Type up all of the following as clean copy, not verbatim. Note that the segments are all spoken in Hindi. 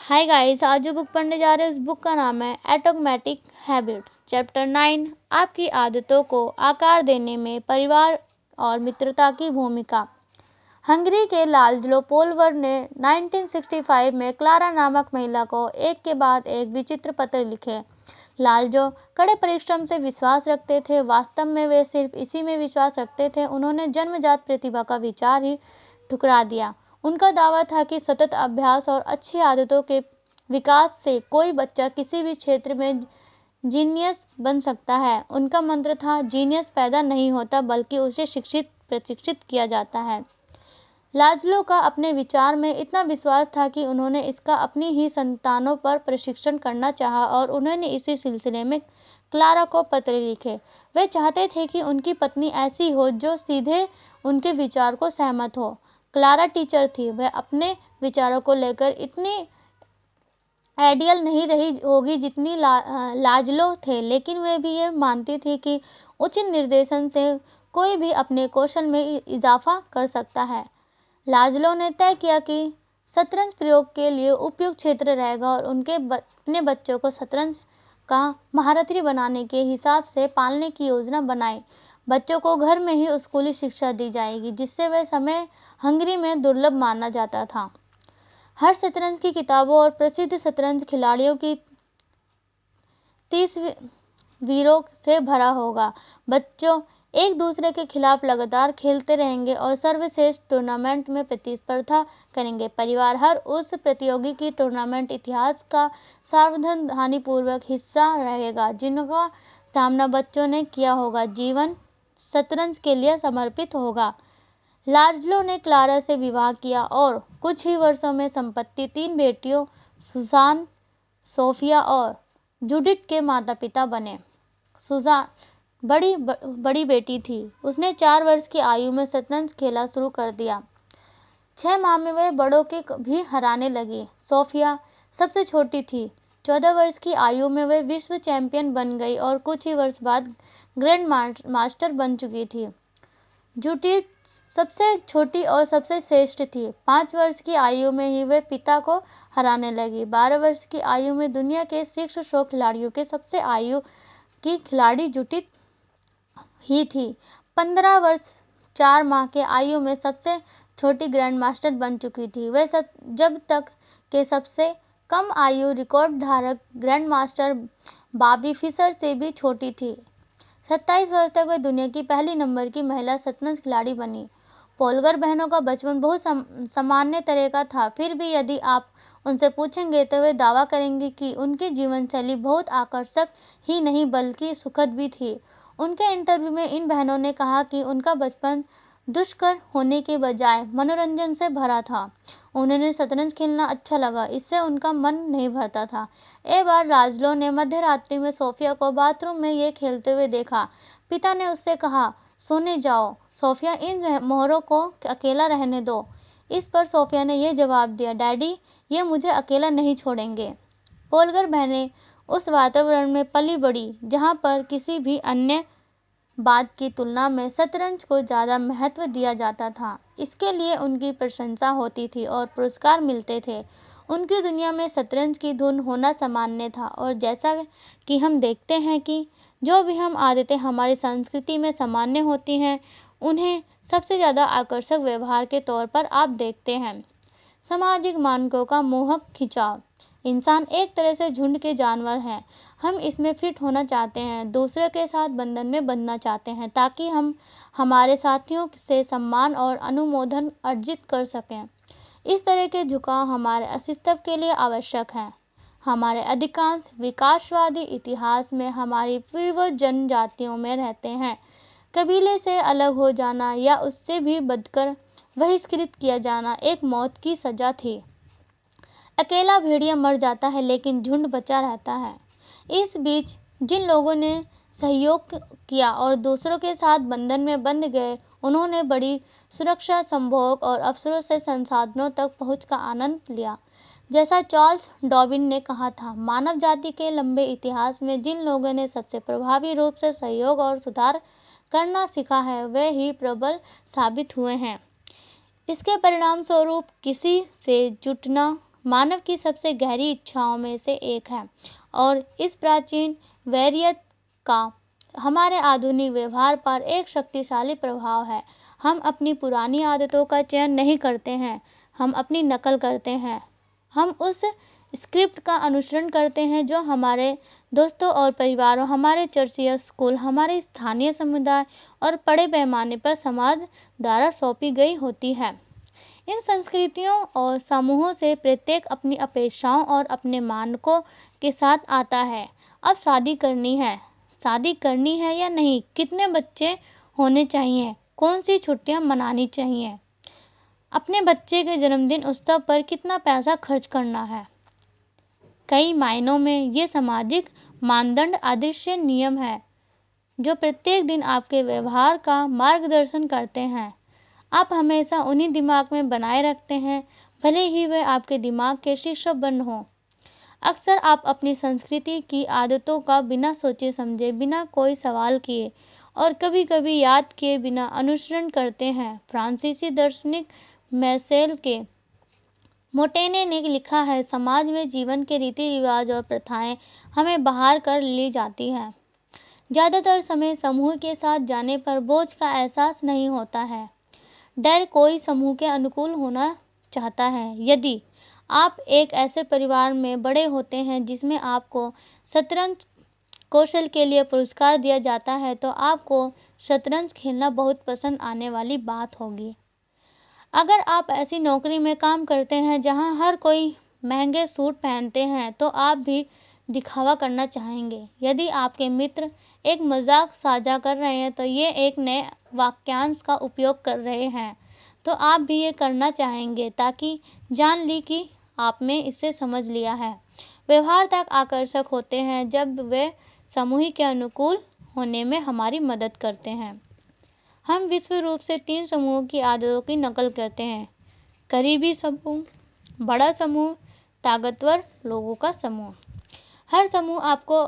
हाय गाइस, आज जो बुक पढ़ने जा रहे हैं उस बुक का नाम है एटोमेटिक हैबिट्स। चैप्टर 9, आपकी आदतों को आकार देने में परिवार और मित्रता की भूमिका। हंगरी के लाज़लो पोलवर ने 1965 में क्लारा नामक महिला को एक के बाद एक विचित्र पत्र लिखे। लाज़लो कड़े परिश्रम से विश्वास रखते थे। वास्तव में वे सिर्फ इसी में विश्वास रखते थे। उन्होंने जन्मजात प्रतिभा का विचार ही ठुकरा दिया। उनका दावा था कि सतत अभ्यास और अच्छी आदतों के विकास से कोई बच्चा किसी भी क्षेत्र में जीनियस बन सकता है। उनका मंत्र था, जीनियस पैदा नहीं होता बल्कि उसे प्रशिक्षित किया जाता है। लाज़लो का अपने विचार में इतना विश्वास था कि उन्होंने इसका अपनी ही संतानों पर प्रशिक्षण करना चाहा और उन्होंने इसी सिलसिले में क्लारा को पत्र लिखे। वे चाहते थे कि उनकी पत्नी ऐसी हो जो सीधे उनके विचार को सहमत हो। क्लारा टीचर थी। वह अपने विचारों को लेकर इतनी आइडियल नहीं रही होगी जितनी लाज़लो थे, लेकिन वह भी ये मानती थी कि उचित निर्देशन से कोई भी अपने कौशल में इजाफा कर सकता है। लाज़लो ने तय किया कि शतरंज प्रयोग के लिए उपयुक्त क्षेत्र रहेगा और अपने बच्चों को शतरंज का महारथी बनाने के हिसाब से पालने की योजना बनाई। बच्चों को घर में ही स्कूली शिक्षा दी जाएगी, जिससे वह समय हंगरी में दुर्लभ माना जाता था। हर शतरंज की किताबों और प्रसिद्ध शतरंज खिलाड़ियों की 30 वीरों से भरा होगा। बच्चों एक दूसरे के खिलाफ लगातार खेलते रहेंगे और सर्वश्रेष्ठ टूर्नामेंट में प्रतिस्पर्धा करेंगे। परिवार हर उस प्रतियोगी की टूर्नामेंट इतिहास का सावधानीपूर्वक हिस्सा रहेगा जिनका सामना बच्चों ने किया होगा। जीवन शतरंज के लिए समर्पित होगा। लाज़लो ने क्लारा से विवाह किया और कुछ ही वर्षों में संपत्ति 3 बेटियों सुसान, सोफिया और जूडिथ के माता-पिता बने। सुसान बड़ी बेटी थी। उसने 4 वर्ष की आयु में शतरंज खेला शुरू कर दिया। 6 माह में वह बड़ों के भी हराने लगी। सोफिया सबसे छोटी थी। 14 वर्ष की आयु में वह विश्व चैंपियन बन गई और कुछ ही वर्ष बाद ग्रैंड मास्टर बन चुकी थी। जूडिथ सबसे छोटी और सबसे श्रेष्ठ थी। 5 वर्ष की आयु में ही वह पिता को हराने लगी। 12 वर्ष की आयु में दुनिया के शीर्ष 100 खिलाड़ियों के सबसे आयु की खिलाड़ी जूडिथ ही थी। 15 वर्ष 4 माह के आयु में सबसे छोटी ग्रैंड मास्टर बन चुकी थी। वह जब तक के सबसे कम आयु रिकॉर्ड धारक ग्रैंड मास्टर बॉबी फिशर से भी छोटी थी। 27 वर्ष तक वह दुनिया की पहली नंबर की महिला शतरंज खिलाड़ी बनी। पोलगर बहनों का बचपन बहुत सामान्य तरह का था। फिर भी यदि आप उनसे पूछेंगे तो वे दावा करेंगे कि उनकी जीवन शैली बहुत आकर्षक ही नहीं बल्कि सुखद भी थी। उनके इंटरव्यू में इन बहनों ने कहा कि उनका बचपन दुष्कर होने के बजाय मनोरंजन से भरा था। उन्हें शतरंज खेलना अच्छा लगा, इससे उनका मन नहीं भरता था। एक बार लाज़लो ने मध्य रात्रि में सोफिया को बाथरूम में ये खेलते हुए देखा। पिता ने उससे कहा, सोने जाओ सोफिया, इन मोहरों को अकेला रहने दो। इस पर सोफिया ने यह जवाब दिया, डैडी ये मुझे अकेला नहीं छोड़ेंगे। पोलगर बहनें उस वातावरण में पली बड़ी जहाँ पर किसी भी अन्य बात की तुलना में शतरंज को ज़्यादा महत्व दिया जाता था। इसके लिए उनकी प्रशंसा होती थी और पुरस्कार मिलते थे। उनकी दुनिया में शतरंज की धुन होना सामान्य था। और जैसा कि हम देखते हैं कि जो भी हम आदतें हमारी संस्कृति में सामान्य होती हैं, उन्हें सबसे ज़्यादा आकर्षक व्यवहार के तौर पर आप देखते हैं। सामाजिक मानकों का मोहक खिंचाव। इंसान एक तरह से झुंड के जानवर हैं। हम इसमें फिट होना चाहते हैं, दूसरे के साथ बंधन में बंधना चाहते हैं ताकि हम हमारे साथियों से सम्मान और अनुमोदन अर्जित कर सकें। इस तरह के झुकाव हमारे अस्तित्व के लिए आवश्यक हैं। हमारे अधिकांश विकासवादी इतिहास में हमारी पूर्वज जनजातियों में रहते हैं। कबीले से अलग हो जाना या उससे भी बढ़कर बहिष्कृत किया जाना एक मौत की सजा थी। अकेला भेड़िया मर जाता है लेकिन झुंड बचा रहता है। इस बीच जिन लोगों ने सहयोग किया और दूसरों के साथ बंधन में बंध गए, उन्होंने बड़ी सुरक्षा, संभोग और अवसरों से संसाधनों तक पहुंच का आनंद लिया। जैसा चार्ल्स डार्विन ने कहा था, मानव जाति के लंबे इतिहास में जिन लोगों ने सबसे प्रभावी रूप से सहयोग और सुधार करना सीखा है, वे ही प्रबल साबित हुए हैं। इसके परिणाम स्वरूप किसी से जुटना मानव की सबसे गहरी इच्छाओं में से एक है और इस प्राचीन वैरियत का हमारे आधुनिक व्यवहार पर एक शक्तिशाली प्रभाव है। हम अपनी पुरानी आदतों का चयन नहीं करते हैं, हम अपनी नकल करते हैं। हम उस स्क्रिप्ट का अनुसरण करते हैं जो हमारे दोस्तों और परिवारों, हमारे चर्च या स्कूल, हमारे स्थानीय समुदाय और बड़े पैमाने पर समाज द्वारा सौंपी गई होती है। इन संस्कृतियों और समूहों से प्रत्येक अपनी अपेक्षाओं और अपने मानकों के साथ आता है। अब शादी करनी है या नहीं, कितने बच्चे होने चाहिए, कौन सी छुट्टियां मनानी चाहिए, अपने बच्चे के जन्मदिन उत्सव पर कितना पैसा खर्च करना है। कई मायनों में ये सामाजिक मानदंड अदृश्य नियम है जो प्रत्येक दिन आपके व्यवहार का मार्गदर्शन करते हैं। आप हमेशा उन्हें दिमाग में बनाए रखते हैं, भले ही वे आपके दिमाग के शीर्षबंद हों। अक्सर आप अपनी संस्कृति की आदतों का बिना सोचे समझे, बिना कोई सवाल किए और कभी-कभी याद किए बिना अनुसरण करते हैं। फ्रांसीसी दार्शनिक मार्सेल के मोंटेने ने लिखा है, समाज में जीवन के रीति रिवाज और प्रथाएं हमें बाहर कर ली जाती है। ज्यादातर समय समूह के साथ जाने पर बोझ का एहसास नहीं होता है। डर कोई समूह के अनुकूल होना चाहता है। यदि आप एक ऐसे परिवार में बड़े होते हैं जिसमें आपको शतरंज कौशल के लिए पुरस्कार दिया जाता है तो आपको शतरंज खेलना बहुत पसंद आने वाली बात होगी। अगर आप ऐसी नौकरी में काम करते हैं जहां हर कोई महंगे सूट पहनते हैं तो आप भी दिखावा करना चाहेंगे। यदि आपके मित्र एक मजाक साझा कर रहे हैं तो ये एक नए वाक्यांश का उपयोग कर रहे हैं तो आप भी ये करना चाहेंगे ताकि जान ली कि आपने इसे समझ लिया है। व्यवहार तक आकर्षक होते हैं जब वे समूह के अनुकूल होने में हमारी मदद करते हैं। हम विश्व रूप से 3 समूहों की आदतों की नकल करते हैं: करीबी समूह, बड़ा समूह, ताकतवर लोगों का समूह। हर समूह आपको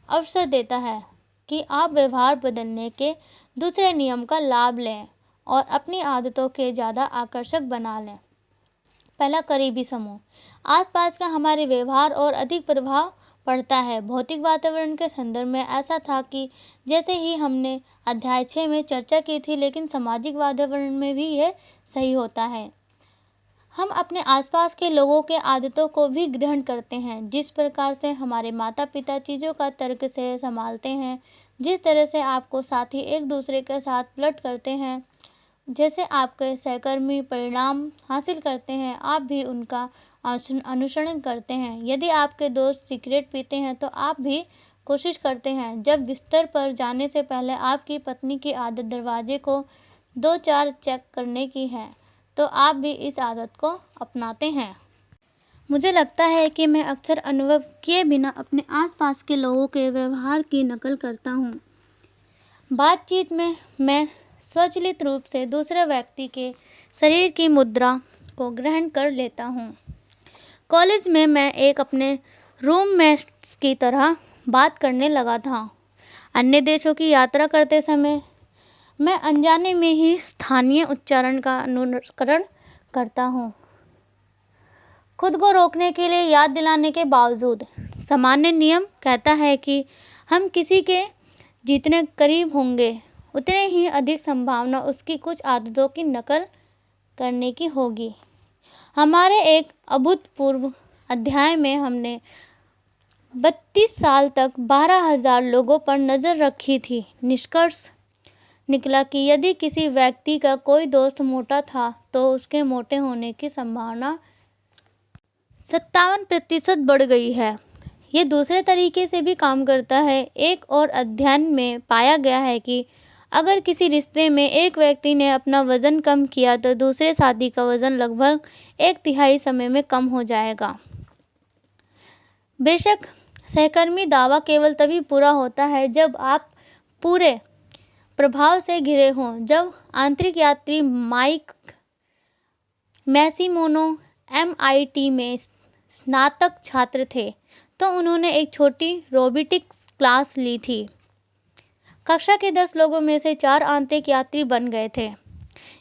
अवसर देता है कि आप व्यवहार बदलने के दूसरे नियम का लाभ लें और अपनी आदतों के ज़्यादा आकर्षक बना लें। पहला, करीबी समूह। आसपास का हमारे व्यवहार और अधिक प्रभाव पड़ता है। भौतिक वातावरण के संदर्भ में ऐसा था कि जैसे ही हमने अध्याय 6 में चर्चा की थी, लेकिन सामाजिक वातावरण में भी यह सही होता है। हम अपने आसपास के लोगों के आदतों को भी ग्रहण करते हैं। जिस प्रकार से हमारे माता पिता चीज़ों का तर्क से संभालते हैं, जिस तरह से आपको साथी एक दूसरे के साथ फ्लर्ट करते हैं, जैसे आपके सहकर्मी परिणाम हासिल करते हैं, आप भी उनका अनुसरण करते हैं। यदि आपके दोस्त सिगरेट पीते हैं तो आप भी कोशिश करते हैं। जब बिस्तर पर जाने से पहले आपकी पत्नी की आदत दरवाजे को 2-4 चेक करने की है तो आप भी इस आदत को अपनाते हैं। मुझे लगता है कि मैं अक्सर अनुभव किए बिना अपने आसपास के लोगों के व्यवहार की नकल करता हूँ। बातचीत में मैं स्वचालित रूप से दूसरे व्यक्ति के शरीर की मुद्रा को ग्रहण कर लेता हूँ। कॉलेज में मैं अपने रूममेट्स की तरह बात करने लगा था। अन्य देशों की यात्रा करते समय मैं अनजाने में ही स्थानीय उच्चारण का अनुकरण करता हूँ, खुद को रोकने के लिए याद दिलाने के बावजूद। सामान्य नियम कहता है कि हम किसी के जितने करीब होंगे उतने ही अधिक संभावना उसकी कुछ आदतों की नकल करने की होगी। हमारे एक अभूतपूर्व अध्याय में हमने 32 साल तक 12,000 लोगों पर नजर रखी थी। निष्कर्ष निकला कि यदि किसी व्यक्ति का कोई दोस्त मोटा था तो उसके मोटे होने की संभावना 57% बढ़ गई है। ये दूसरे तरीके से भी काम करता है। एक और अध्ययन में पाया गया है कि अगर किसी रिश्ते में एक व्यक्ति ने अपना वजन कम किया तो दूसरे साथी का वजन लगभग 1/3 समय में कम हो जाएगा। बेशक सहकर्मी दावा केवल तभी पूरा होता है जब आप पूरे प्रभाव से घिरे हों। जब आंतरिक यात्री माइक मैसिमोनो MIT में स्नातक छात्र थे तो उन्होंने एक छोटी रोबोटिक्स क्लास ली थी। कक्षा के 10 लोगों में से 4 आंतरिक यात्री बन गए थे।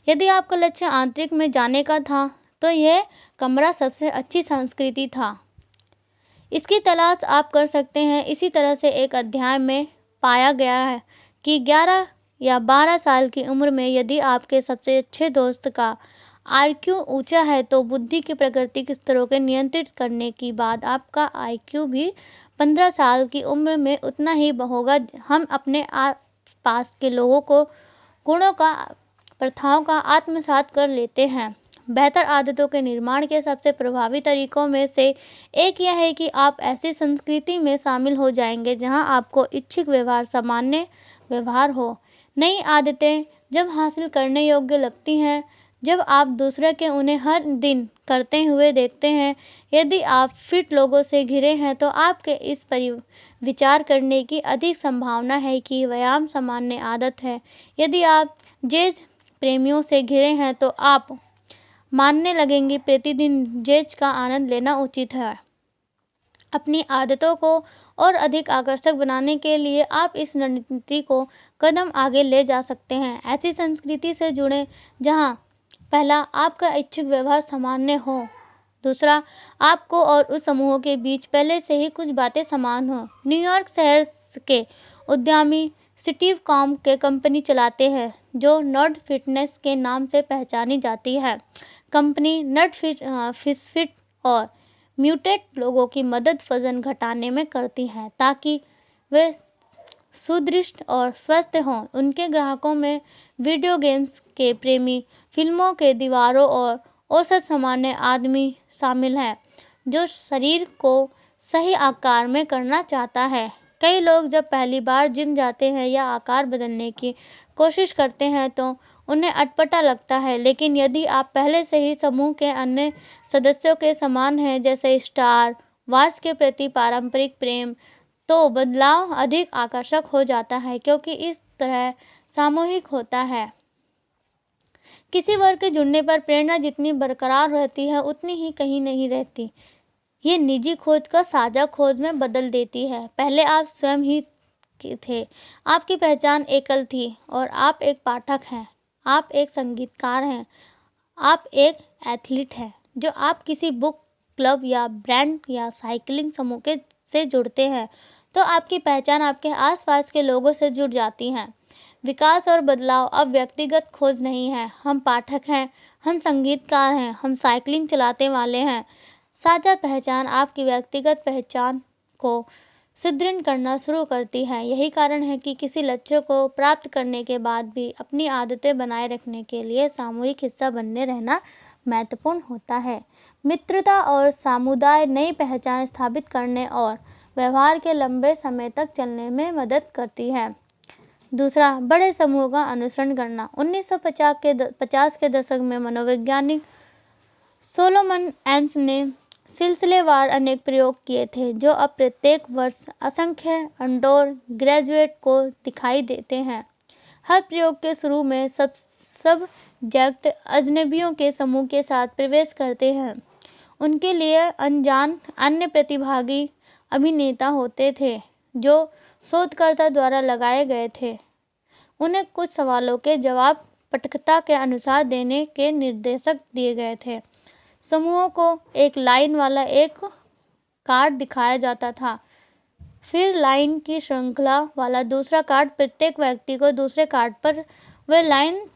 यदि आपका लक्ष्य आंतरिक में जाने का था तो यह कमरा सबसे अच्छी संस्कृति था। इसकी तलाश आप कर सकते हैं। इसी तरह से एक अध्ययन में पाया गया है कि 11 या 12 साल की उम्र में यदि आपके सबसे अच्छे दोस्त का आईक्यू ऊंचा है तो बुद्धि के प्राकृतिक स्तरों को नियंत्रित करने के बाद आपका आईक्यू भी 15 साल की उम्र में उतना ही होगा। हम अपने आसपास के लोगों को गुणों का प्रथाओं का आत्मसात कर लेते हैं। बेहतर आदतों के निर्माण के सबसे प्रभावी तरीकों में से एक यह है कि आप ऐसी संस्कृति में शामिल हो जाएंगे जहां आपको इच्छित व्यवहार सामान्य व्यवहार हो। नई आदतें जब हासिल करने योग्य लगती हैं जब आप दूसरे के उन्हें हर दिन करते हुए देखते हैं। यदि आप फिट लोगों से घिरे हैं तो आपके इस पर विचार करने की अधिक संभावना है कि व्यायाम सामान्य आदत है। यदि आप जैज प्रेमियों से घिरे हैं तो आप मानने लगेंगे प्रतिदिन जैज का आनंद लेना उचित है। अपनी आदतों को और अधिक आकर्षक बनाने के लिए आप इस रणनीति को कदम आगे ले जा सकते हैं। ऐसी संस्कृति से जुड़ें जहां पहला, आपका इच्छुक व्यवहार सामान्य हो। दूसरा, आपको और उस समूह के बीच पहले से ही कुछ बातें समान हो। न्यूयॉर्क शहर के उद्यमी स्टीव कॉम के कंपनी चलाते हैं जो नर्ड फिटनेस के नाम से पहचानी जाती है। कंपनी नर्ड फिट और म्यूटेट लोगों की मदद वजन घटाने में करती है ताकि वे सुदृढ़ और स्वस्थ हों। उनके ग्राहकों में वीडियो गेम्स के प्रेमी, फिल्मों के दीवारों और औसत सामान्य आदमी शामिल हैं जो शरीर को सही आकार में करना चाहता है। कई लोग जब पहली बार जिम जाते हैं या आकार बदलने की कोशिश करते हैं तो उन्हें अटपटा लगता है, लेकिन यदि आप पहले से ही समूह के अन्य सदस्यों के समान हैं, जैसे स्टार वार्स के प्रति पारंपरिक प्रेम, तो बदलाव अधिक आकर्षक हो जाता है क्योंकि इस तरह सामूहिक होता है। किसी वर्ग के जुड़ने पर प्रेरणा जितनी बरकरार रहती है उतनी ही कहीं नहीं रहती। ये निजी खोज का साझा खोज में बदल देती है। पहले आप स्वयं ही थे, आपकी पहचान एकल थी और आप एक पाठक हैं, आप एक संगीतकार हैं, आप एक एथलीट हैं। जो आप किसी बुक क्लब या ब्रांड या साइकिलिंग समूह के से जुड़ते हैं तो आपकी पहचान आपके आसपास के लोगों से जुड़ जाती है। विकास और बदलाव अब व्यक्तिगत खोज नहीं है। हम पाठक हैं, हम संगीतकार हैं, हम साइकिलिंग चलाते वाले हैं। साझा पहचान आपकी व्यक्तिगत पहचान को सुदृढ़ करना शुरू करती है। यही कारण है कि किसी लक्ष्य को प्राप्त करने के बाद भी अपनी आदतें बनाए रखने के लिए सामूहिक हिस्सा बनने रहना महत्वपूर्ण होता है। मित्रता और समुदाय नई पहचान स्थापित करने और व्यवहार के लंबे समय तक चलने में मदद करती है। दूसरा, बड़े समूह का अनुसरण करना। 1950 के दशक में मनोवैज्ञानिक सोलोमन एंस ने सिलसिलेवार अनेक प्रयोग किए थे जो अब प्रत्येक वर्ष असंख्य अंडर ग्रेजुएट को दिखाई देते हैं। हर प्रयोग के शुरू में सब्जेक्ट अजनबियों के समूह के साथ प्रवेश करते हैं। उनके लिए अनजान अन्य प्रतिभागी अभिनेता होते थे जो शोधकर्ता द्वारा लगाए गए थे। उन्हें कुछ सवालों के जवाब पटकथा के अनुसार देने के निर्देश दिए गए थे। समूहों को एक लाइन वाला एक कार्ड दिखाया जाता था, फिर लाइन की श्रृंखला वाला दूसरा कार्ड। प्रत्येक व्यक्ति को दूसरे कार्ड पर वह लाइन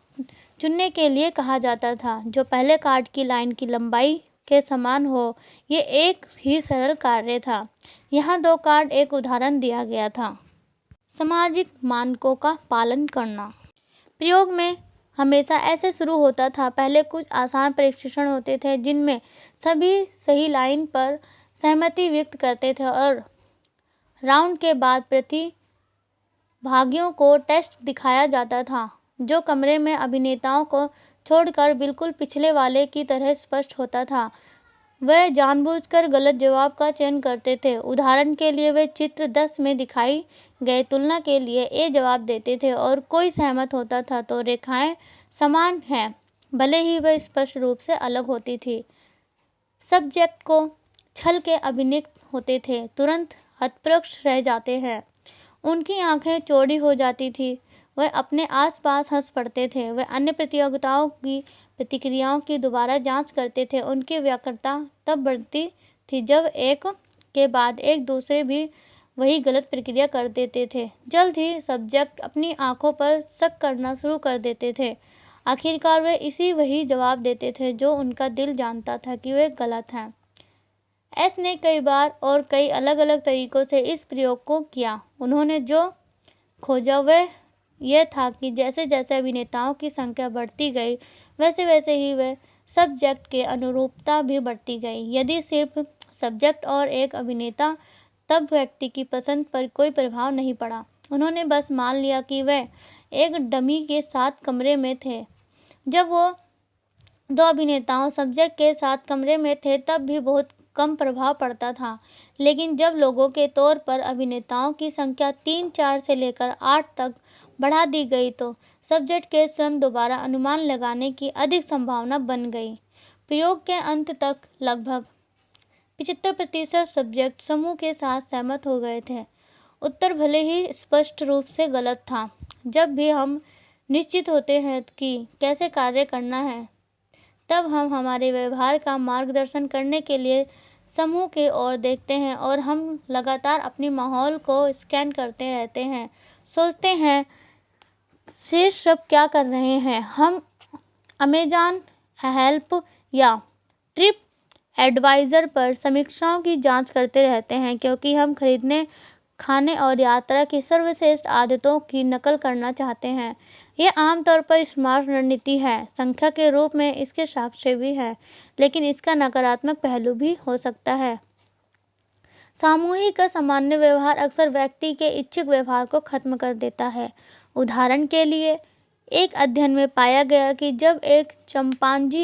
चुनने के लिए कहा जाता था जो पहले कार्ड की लाइन की लंबाई के समान हो। ये एक ही सरल कार्य था। यहाँ 2 कार्ड एक उदाहरण दिया गया था। सामाजिक मानकों का पालन करना। प्रयोग में हमेशा ऐसे शुरू होता था। पहले कुछ आसान परीक्षण होते थे जिनमें सभी सही लाइन पर सहमति व्यक्त करते थे और राउंड के बाद प्रतिभागियों को टेस्ट दिखाया जाता था जो कमरे में अभिनेताओं को छोड़कर बिल्कुल पिछले वाले की तरह स्पष्ट होता था। वे जानबूझकर गलत जवाब का चयन करते थे। उदाहरण के लिए वे चित्र 10 में दिखाई गए तुलना के लिए ए जवाब देते थे और कोई सहमत होता था तो रेखाएं समान हैं भले ही वे स्पष्ट रूप से अलग होती थी। सब्जेक्ट को छल के अभिनेत होते थे तुरंत हतप्रक्ष रह जाते हैं। उनकी आंखें चौड़ी हो जाती थी। वह अपने आसपास हंस पड़ते थे। वह अन्य प्रतियोगिताओं की प्रतिक्रियाओं की दोबारा जांच करते थे। उनकी व्याकुलता तब बढ़ती थी जब एक के बाद एक दूसरे भी वही गलत प्रक्रिया कर देते थे। जल्द ही सब्जेक्ट अपनी आंखों पर शक करना शुरू कर देते थे। आखिरकार वे इसी वही जवाब देते थे जो उनका दिल जानता था कि वे गलत हैं। एस ने कई बार और कई अलग अलग तरीकों से इस प्रयोग को किया। उन्होंने जो खोजा वह यह था कि जैसे जैसे अभिनेताओं की संख्या बढ़ती गई वैसे वैसे ही वह सब्जेक्ट के अनुरूपता भी बढ़ती गई। यदि सिर्फ सब्जेक्ट और एक अभिनेता, तब व्यक्ति की पसंद पर कोई प्रभाव नहीं पड़ा। उन्होंने बस मान लिया कि वे एक डमी के साथ कमरे में थे। जब वो दो अभिनेताओं सब्जेक्ट के साथ कमरे में थे तब भी बहुत कम प्रभाव पड़ता था। लेकिन जब लोगों के तौर पर अभिनेताओं की संख्या 3-4 से लेकर 8 तक बढ़ा दी गई तो सब्जेक्ट के स्वयं दोबारा अनुमान लगाने की अधिक संभावना बन गई। प्रयोग के अंत तक लगभग 75% सब्जेक्ट समूह के साथ सहमत हो गए थे। उत्तर भले ही स्पष्ट रूप से गलत था। जब भी हम निश्चित होते हैं कि कैसे कार्य करना है, तब हम हमारे व्यवहार का मार्गदर्शन करने के लिए समूह की ओर देखते हैं और हम लगातार अपने माहौल को स्कैन करते रहते हैं, सोचते हैं शीर्ष सब क्या कर रहे हैं। हम अमेज़न, हेल्प या ट्रिप एडवाइजर पर समीक्षाओं की जांच करते रहते हैं क्योंकि हम खरीदने, खाने और यात्रा की सर्वश्रेष्ठ आदतों की नकल करना चाहते हैं। यह आमतौर पर स्मार्ट रणनीति है। संख्या के रूप में इसके साक्ष्य भी हैं, लेकिन इसका नकारात्मक पहलू भी हो सकता है। सामूहिक सामान्य व्यवहार अक्सर व्यक्ति के इच्छुक व्यवहार को खत्म कर देता है। उदाहरण के लिए, एक अध्ययन में पाया गया कि जब एक चिंपांजी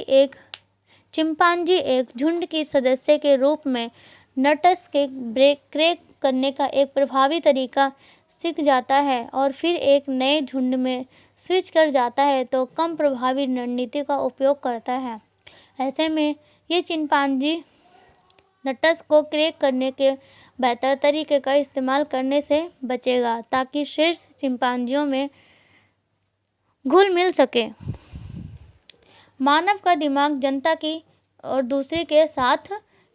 एक झुंड की सदस्य के रूप में नट्स के क्रैक करने का एक प्रभावी तरीका सीख जाता है और फिर एक नए झुंड में स्विच कर जाता है तो कम प्रभावी रणनीति का उपयोग करता है। ऐसे में ये चिंपांजी नट्स को क्रैक करने के बेहतर तरीके का इस्तेमाल करने से बचेगा ताकि शेष चिंपांजियों में घुल मिल सके। मानव का दिमाग जनता की और दूसरे के साथ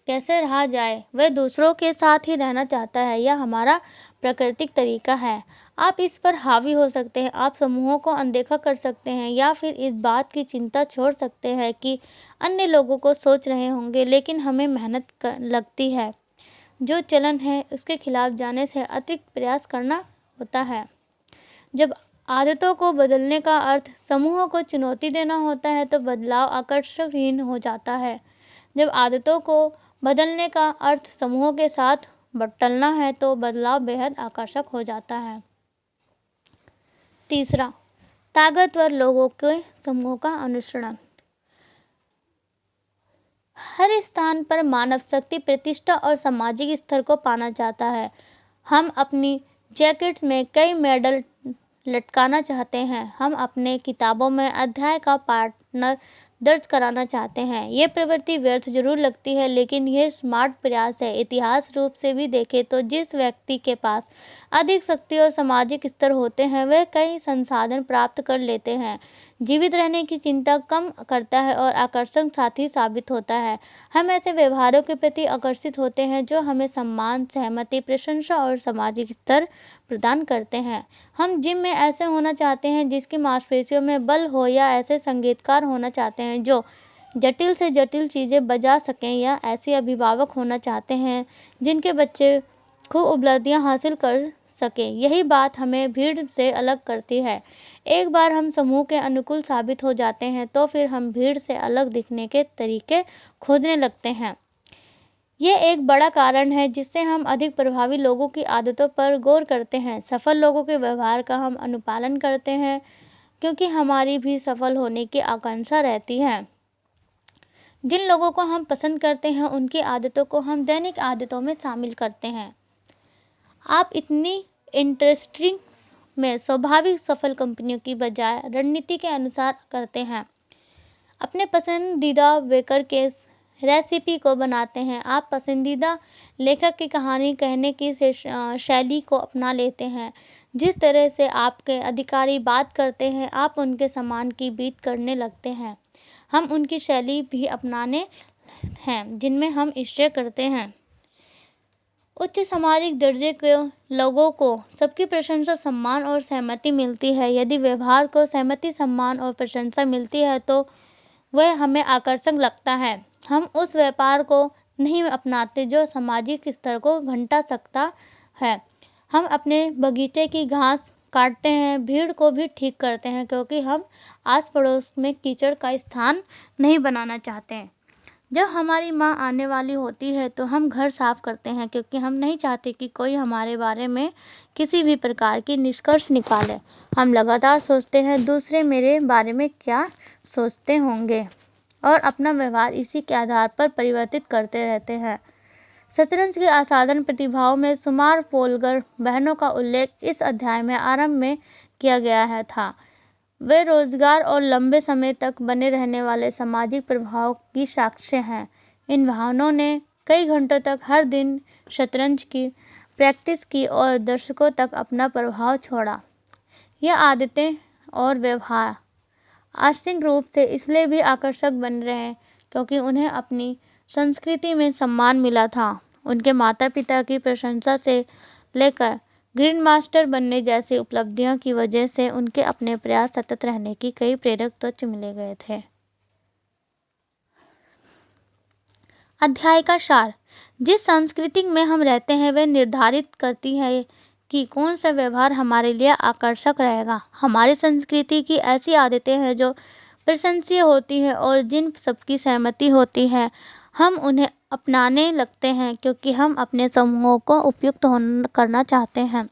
कैसे रहा जाए, वह दूसरों के साथ ही रहना चाहता है। यह हमारा प्राकृतिक तरीका है। आप इस पर हावी हो सकते हैं, आप समूहों को अनदेखा कर सकते हैं या फिर इस बात की चिंता छोड़ सकते हैं कि अन्य लोगों को सोच रहे होंगे, लेकिन हमें मेहनत लगती है। जो चलन है उसके खिलाफ जाने से अतिरिक्त प्रयास करना होता है। जब आदतों को बदलने का अर्थ समूहों को चुनौती देना होता है तो बदलाव आकर्षकहीन हो जाता है। जब आदतों को बदलने का अर्थ समूहों के साथ बटलना है तो बदलाव बेहद आकर्षक हो जाता है। तीसरा, ताकतवर लोगों के समूह का अनुसरण। हर स्थान पर मानव शक्ति, प्रतिष्ठा और सामाजिक स्तर को पाना चाहता है। हम अपनी जैकेट्स में कई मेडल लटकाना चाहते हैं। हम अपने किताबों में अध्याय का पार्टनर दर्ज कराना चाहते हैं। ये प्रवृत्ति व्यर्थ जरूर लगती है, लेकिन यह स्मार्ट प्रयास है। इतिहास रूप से भी देखें तो जिस व्यक्ति के पास अधिक शक्ति और सामाजिक स्तर होते हैं वह कई संसाधन प्राप्त कर लेते हैं, जीवित रहने की चिंता कम करता है और आकर्षक साथी साबित होता है। हम ऐसे व्यवहारों के प्रति आकर्षित होते हैं जो हमें सम्मान, सहमति, प्रशंसा और सामाजिक स्तर प्रदान करते हैं। हम जिम में ऐसे होना चाहते हैं जिसकी मांसपेशियों में बल हो, या ऐसे संगीतकार होना चाहते हैं जो जटिल से जटिल चीजें बजा सकें, या ऐसे अभिभावक होना चाहते हैं जिनके बच्चे खूब उपलब्धियां हासिल कर सकें। यही बात हमें भीड़ से अलग करती है। एक बार हम समूह के अनुकूल साबित हो जाते हैं तो फिर हम भीड़ से अलग दिखने के तरीके खोजने लगते हैं। ये एक बड़ा कारण है जिससे हम अधिक प्रभावी लोगों की आदतों पर गौर करते हैं। सफल लोगों के व्यवहार का हम अनुपालन करते हैं क्योंकि हमारी भी सफल होने की आकांक्षा रहती है। जिन लोगों को हम पसंद करते हैं उनकी आदतों को हम दैनिक आदतों में शामिल करते हैं। आप इतनी इंटरेस्टिंग में स्वाभाविक सफल कंपनियों की बजाय रणनीति के अनुसार करते हैं। अपने पसंदीदा बेकर के रेसिपी को बनाते हैं। आप पसंदीदा लेखक की कहानी कहने की शैली को अपना लेते हैं। जिस तरह से आपके अधिकारी बात करते हैं, आप उनके सम्मान की बीट करने लगते हैं। हम उनकी शैली भी अपनाने हैं जिनमें हम ईर्ष्या करते हैं। उच्च सामाजिक दर्जे के लोगों को सबकी प्रशंसा, सम्मान और सहमति मिलती है। यदि व्यवहार को सहमति, सम्मान और प्रशंसा मिलती है तो वह हमें आकर्षक लगता है। हम उस व्यापार को नहीं अपनाते जो सामाजिक स्तर को घटा सकता है। हम अपने बगीचे की घास काटते हैं, भीड़ को भी ठीक करते हैं, क्योंकि हम आस पड़ोस में कीचड़ का स्थान नहीं बनाना चाहते। जब हमारी माँ आने वाली होती है तो हम घर साफ करते हैं, क्योंकि हम नहीं चाहते कि कोई हमारे बारे में किसी भी प्रकार की निष्कर्ष निकाले। हम लगातार सोचते हैं दूसरे मेरे बारे में क्या सोचते होंगे, और अपना व्यवहार इसी के आधार पर परिवर्तित करते रहते हैं। शतरंज की असाधारण प्रतिभाओं में सुमार पोलगर बहनों का उल्लेख इस अध्याय में आरंभ में किया गया था। वे रोजगार और लंबे समय तक बने रहने वाले सामाजिक प्रभाव की साक्ष्य हैं। इन बहनों ने कई घंटों तक हर दिन शतरंज की प्रैक्टिस की और दर्शकों तक अपना प्रभाव छोड़ा। यह आदतें और व्यवहार आंशिक रूप से इसलिए भी आकर्षक बन रहे क्योंकि उन्हें अपनी संस्कृति में सम्मान मिला था। उनके माता पिता की प्रशंसा से लेकर ग्रैंड मास्टर बनने जैसी उपलब्धियों की वजह से उनके अपने प्रयास सतत रहने की कई प्रेरक तथ्य मिले गए थे। अध्याय का सार। जिस संस्कृति में हम रहते हैं वह निर्धारित करती है कि कौन सा व्यवहार हमारे लिए आकर्षक रहेगा। हमारी संस्कृति की ऐसी आदतें हैं जो प्रशंसनीय होती है और जिन सबकी सहमति होती है, हम उन्हें अपनाने लगते हैं क्योंकि हम अपने समूहों को उपयुक्त करना चाहते हैं।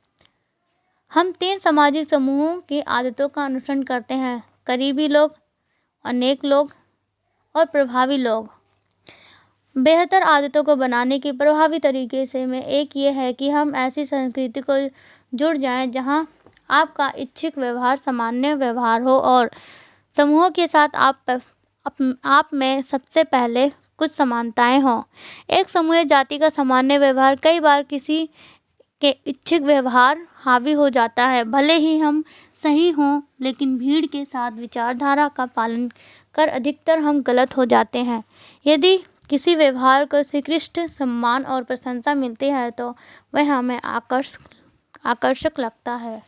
हम 3 सामाजिक समूहों की आदतों का अनुसरण करते हैं: करीबी लोग, अनेक लोग और प्रभावी लोग। बेहतर आदतों को बनाने की प्रभावी तरीके से में एक ये है कि हम ऐसी संस्कृति को जुड़ जाएं जहां आपका इच्छित व्यवहार सामान्य व्यवहार हो और समूहों के साथ आप में सबसे पहले कुछ समानताएं हों। एक समूह जाति का सामान्य व्यवहार कई बार किसी के इच्छित व्यवहार हावी हो जाता है। भले ही हम सही हों, लेकिन भीड़ के साथ विचारधारा का पालन कर अधिकतर हम गलत हो जाते हैं। यदि किसी व्यवहार को स्वीकृत, सम्मान और प्रशंसा मिलती है तो वह हमें आकर्षक लगता है।